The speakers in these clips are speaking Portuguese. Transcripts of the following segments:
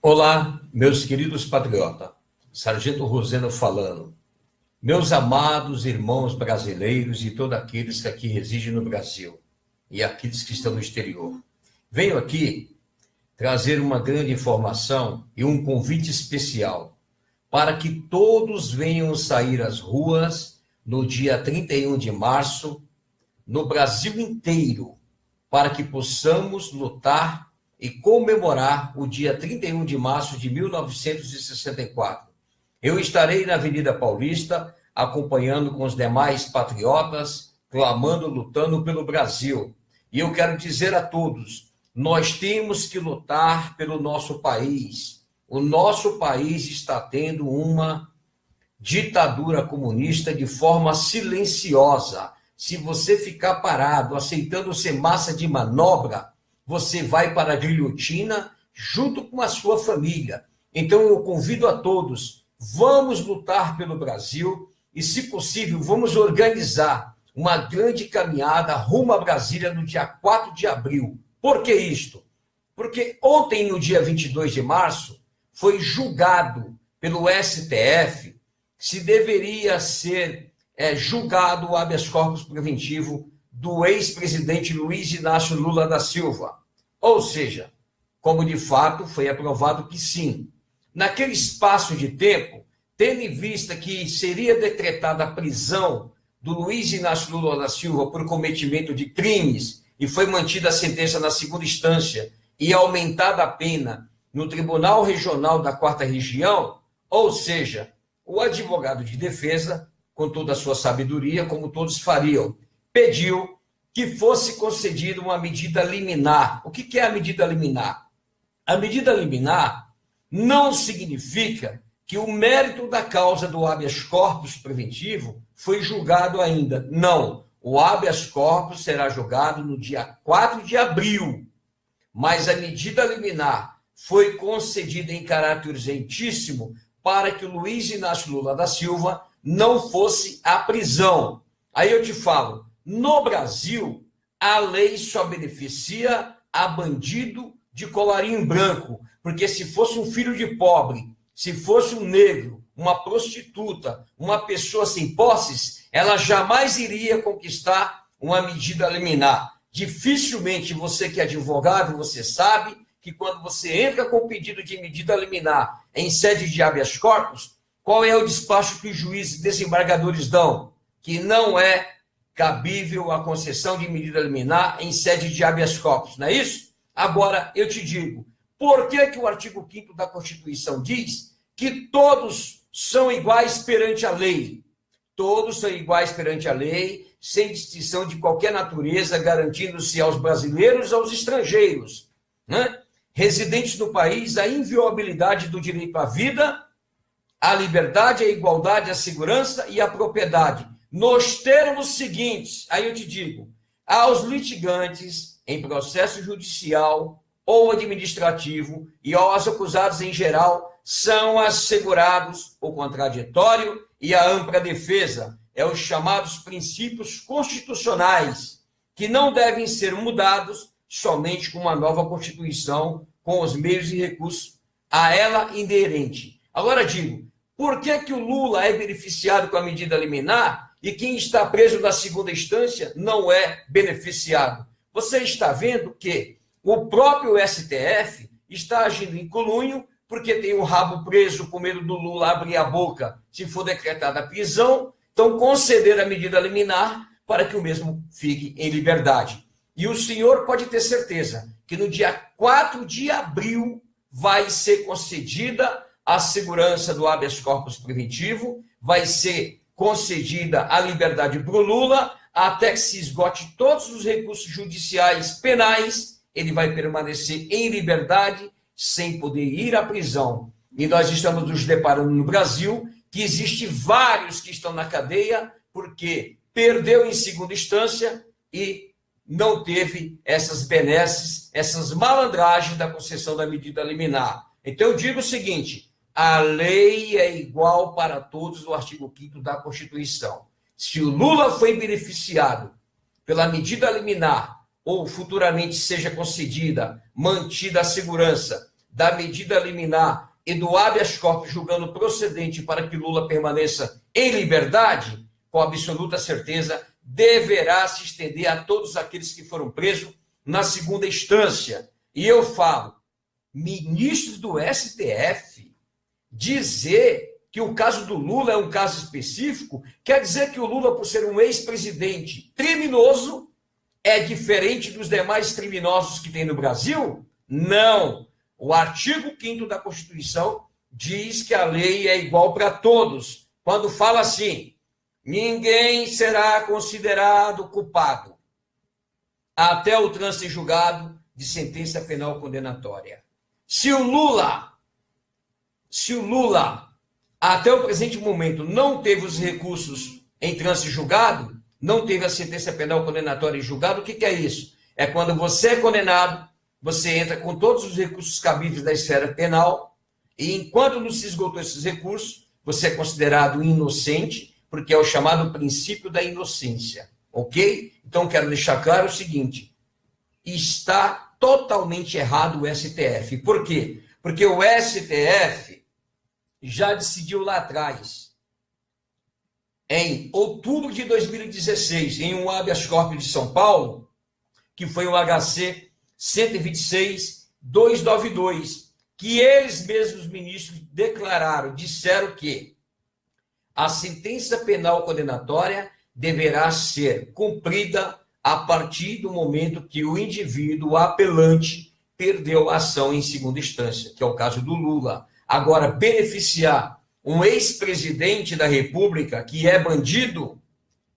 Olá, meus queridos patriotas, Sargento Roseno falando. Meus amados irmãos brasileiros e todos aqueles que aqui residem no Brasil e aqueles que estão no exterior. Venho aqui trazer uma grande informação e um convite especial para que todos venham sair às ruas no dia 31 de março, no Brasil inteiro, para que possamos lutar e comemorar o dia 31 de março de 1964. Eu estarei na Avenida Paulista, acompanhando com os demais patriotas, clamando, lutando pelo Brasil. E eu quero dizer a todos, nós temos que lutar pelo nosso país. O nosso país está tendo uma ditadura comunista de forma silenciosa. Se você ficar parado, aceitando ser massa de manobra, você vai para a guilhotina junto com a sua família. Então eu convido a todos, vamos lutar pelo Brasil e, se possível, vamos organizar uma grande caminhada rumo a Brasília no dia 4 de abril. Por que isto? Porque ontem, no dia 22 de março, foi julgado pelo STF se deveria ser julgado o habeas corpus preventivo do ex-presidente Luiz Inácio Lula da Silva. Ou seja, como de fato foi aprovado que sim. Naquele espaço de tempo, tendo em vista que seria decretada a prisão do Luiz Inácio Lula da Silva por cometimento de crimes e foi mantida a sentença na segunda instância e aumentada a pena no Tribunal Regional da 4ª Região, ou seja, o advogado de defesa, com toda a sua sabedoria, como todos fariam, pediu que fosse concedida uma medida liminar. O que é a medida liminar? A medida liminar não significa que o mérito da causa do habeas corpus preventivo foi julgado ainda. Não, o habeas corpus será julgado no dia 4 de abril, mas a medida liminar foi concedida em caráter urgentíssimo para que o Luiz Inácio Lula da Silva não fosse à prisão. Aí eu te falo, no Brasil, a lei só beneficia a bandido de colarinho branco, porque se fosse um filho de pobre, se fosse um negro, uma prostituta, uma pessoa sem posses, ela jamais iria conquistar uma medida liminar. Dificilmente você que é advogado, você sabe que quando você entra com pedido de medida liminar em sede de habeas corpus, qual é o despacho que os juízes desembargadores dão? Que não é cabível a concessão de medida liminar em sede de habeas corpus, não é isso? Agora, eu te digo, por que o artigo 5º da Constituição diz que todos são iguais perante a lei? Todos são iguais perante a lei, sem distinção de qualquer natureza, garantindo-se aos brasileiros e aos estrangeiros, né, residentes no país, a inviolabilidade do direito à vida, à liberdade, à igualdade, à segurança e à propriedade. Nos termos seguintes, aí eu te digo, aos litigantes em processo judicial ou administrativo e aos acusados em geral, são assegurados o contraditório e a ampla defesa, os chamados princípios constitucionais, que não devem ser mudados somente com uma nova Constituição, com os meios e recursos a ela inerente. Agora digo, por que o Lula é beneficiado com a medida liminar e quem está preso na segunda instância não é beneficiado? Você está vendo que o próprio STF está agindo em colunho porque tem o rabo preso com medo do Lula abrir a boca se for decretada a prisão, então conceder a medida liminar para que o mesmo fique em liberdade. E o senhor pode ter certeza que no dia 4 de abril vai ser concedida a segurança do habeas corpus preventivo, vai ser concedida a liberdade para o Lula, até que se esgote todos os recursos judiciais penais, ele vai permanecer em liberdade, sem poder ir à prisão. E nós estamos nos deparando no Brasil que existe vários que estão na cadeia porque perdeu em segunda instância e não teve essas benesses, essas malandragens da concessão da medida liminar. Então eu digo o seguinte, a lei é igual para todos no artigo 5º da Constituição. Se o Lula foi beneficiado pela medida liminar ou futuramente seja concedida, mantida a segurança da medida liminar e do habeas corpus julgando procedente para que Lula permaneça em liberdade, com absoluta certeza, deverá se estender a todos aqueles que foram presos na segunda instância. E eu falo, ministros do STF dizer que o caso do Lula é um caso específico, quer dizer que o Lula, por ser um ex-presidente criminoso, é diferente dos demais criminosos que tem no Brasil? Não. O artigo 5º da Constituição diz que a lei é igual para todos. Quando fala assim, ninguém será considerado culpado até o trânsito em julgado de sentença penal condenatória. Se o Lula, até o presente momento, não teve os recursos em trânsito em julgado, não teve a sentença penal condenatória em julgado, o que é isso? É quando você é condenado, você entra com todos os recursos cabíveis da esfera penal, e enquanto não se esgotou esses recursos, você é considerado inocente, porque é o chamado princípio da inocência, ok? Então, quero deixar claro o seguinte, está totalmente errado o STF. Por quê? Porque o STF já decidiu lá atrás, em outubro de 2016, em um habeas corpus de São Paulo, que foi o HC 126.292, que eles mesmos, ministros, disseram que a sentença penal condenatória deverá ser cumprida a partir do momento que o indivíduo, o apelante, perdeu a ação em segunda instância, que é o caso do Lula. Agora, beneficiar um ex-presidente da República que é bandido,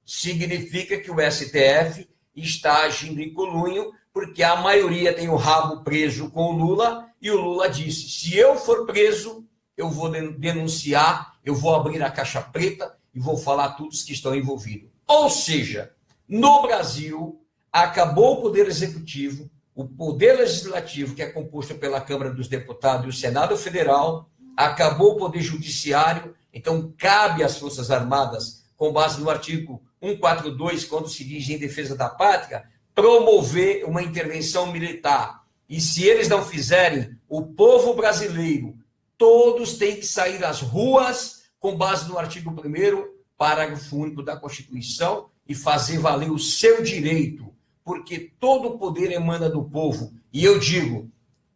significa que o STF está agindo em conluio, porque a maioria tem o rabo preso com o Lula, e o Lula disse, se eu for preso, eu vou denunciar, eu vou abrir a caixa preta e vou falar todos que estão envolvidos. Ou seja, no Brasil, acabou o Poder Executivo, o Poder Legislativo, que é composto pela Câmara dos Deputados e o Senado Federal, acabou o Poder Judiciário, então cabe às Forças Armadas, com base no artigo 142, quando se diz em defesa da pátria, promover uma intervenção militar. E se eles não fizerem, o povo brasileiro, todos têm que sair às ruas, com base no artigo 1º, parágrafo único da Constituição, e fazer valer o seu direito, porque todo o poder emana do povo. E eu digo,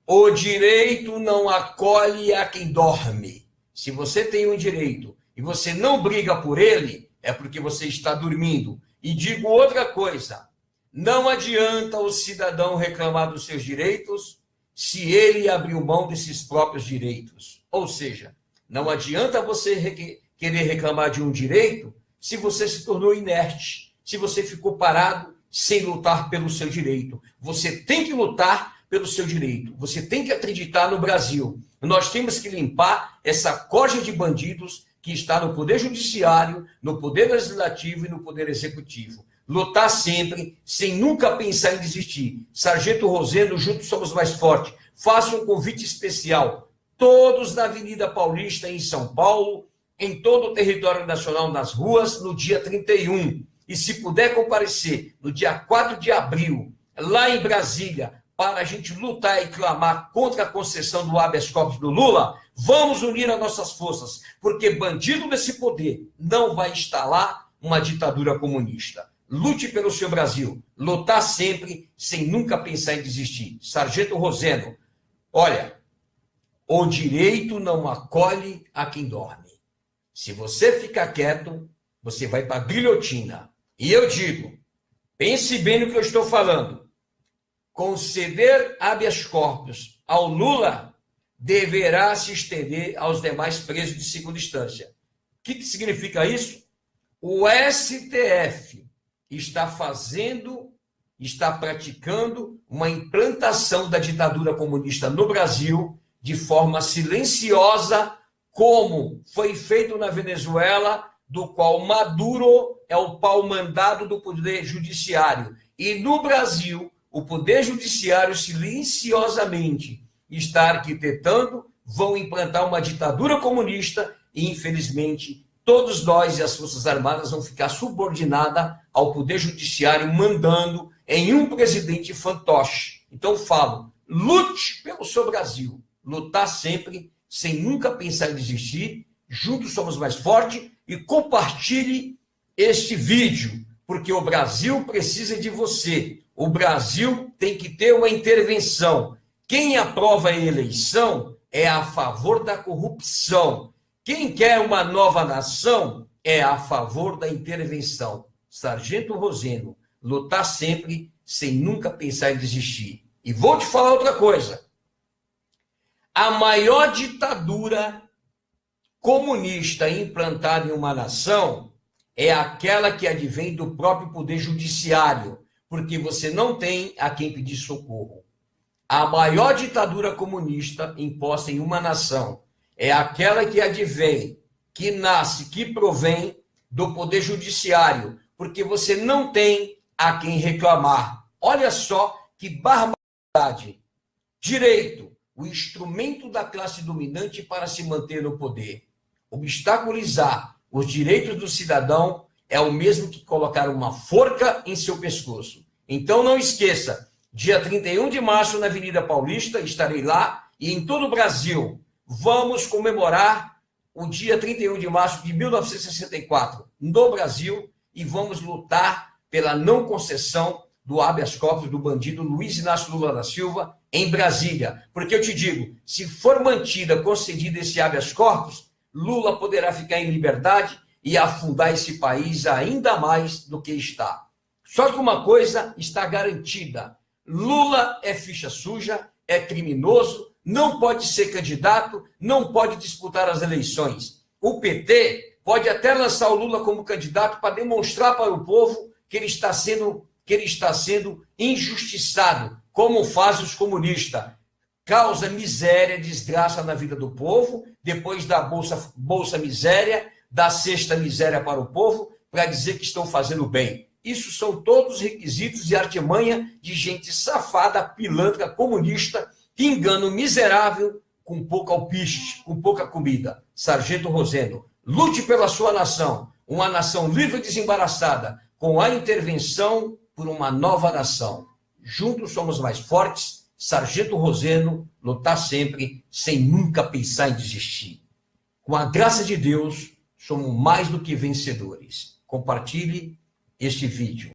o direito não acolhe a quem dorme. Se você tem um direito e você não briga por ele, é porque você está dormindo. E digo outra coisa, não adianta o cidadão reclamar dos seus direitos se ele abriu mão desses próprios direitos. Ou seja, não adianta você querer reclamar de um direito se você se tornou inerte, se você ficou parado sem lutar pelo seu direito. Você tem que lutar pelo seu direito. Você tem que acreditar no Brasil. Nós temos que limpar essa corja de bandidos que está no Poder Judiciário, no Poder Legislativo e no Poder Executivo. Lutar sempre, sem nunca pensar em desistir. Sargento Roseno, juntos somos mais fortes. Faça um convite especial. Todos na Avenida Paulista, em São Paulo, em todo o território nacional, nas ruas, no dia 31. E se puder comparecer no dia 4 de abril, lá em Brasília, para a gente lutar e clamar contra a concessão do habeas corpus do Lula, vamos unir as nossas forças, porque bandido desse poder não vai instalar uma ditadura comunista. Lute pelo seu Brasil, lutar sempre, sem nunca pensar em desistir. Sargento Roseno, olha, o direito não acolhe a quem dorme. Se você ficar quieto, você vai para a guilhotina. E eu digo, pense bem no que eu estou falando. Conceder habeas corpus ao Lula deverá se estender aos demais presos de segunda instância. O que significa isso? O STF está praticando uma implantação da ditadura comunista no Brasil de forma silenciosa, como foi feito na Venezuela, do qual Maduro é o pau-mandado do Poder Judiciário. E no Brasil, o Poder Judiciário silenciosamente está arquitetando, vão implantar uma ditadura comunista e, infelizmente, todos nós e as Forças Armadas vão ficar subordinadas ao Poder Judiciário, mandando em um presidente fantoche. Então, falo, lute pelo seu Brasil, lutar sempre, sem nunca pensar em desistir. Juntos somos mais fortes. E compartilhe este vídeo, porque o Brasil precisa de você. O Brasil tem que ter uma intervenção. Quem aprova a eleição é a favor da corrupção. Quem quer uma nova nação é a favor da intervenção. Sargento Roseno, lutar sempre, sem nunca pensar em desistir. E vou te falar outra coisa. A maior ditadura comunista implantada em uma nação é aquela que advém do próprio poder judiciário, porque você não tem a quem pedir socorro. A maior ditadura comunista imposta em uma nação é aquela que advém, que nasce, que provém do poder judiciário, porque você não tem a quem reclamar. Olha só que barbaridade. Direito, o instrumento da classe dominante para se manter no poder. Obstaculizar os direitos do cidadão é o mesmo que colocar uma forca em seu pescoço. Então não esqueça, dia 31 de março na Avenida Paulista, estarei lá e em todo o Brasil. Vamos comemorar o dia 31 de março de 1964 no Brasil e vamos lutar pela não concessão do habeas corpus do bandido Luiz Inácio Lula da Silva em Brasília. Porque eu te digo, se for mantida, concedida esse habeas corpus, Lula poderá ficar em liberdade e afundar esse país ainda mais do que está. Só que uma coisa está garantida: Lula é ficha suja, é criminoso, não pode ser candidato, não pode disputar as eleições. O PT pode até lançar o Lula como candidato para demonstrar para o povo que ele está sendo injustiçado, como fazem os comunistas. Causa miséria, desgraça na vida do povo, depois da Bolsa Miséria, da Sexta Miséria para o povo, para dizer que estão fazendo bem. Isso são todos requisitos e artimanha de gente safada, pilantra, comunista, que engana o miserável com pouco alpiste, com pouca comida. Sargento Roseno, lute pela sua nação, uma nação livre e desembaraçada, com a intervenção por uma nova nação. Juntos somos mais fortes. Sargento Roseno, lutar sempre, sem nunca pensar em desistir. Com a graça de Deus, somos mais do que vencedores. Compartilhe este vídeo.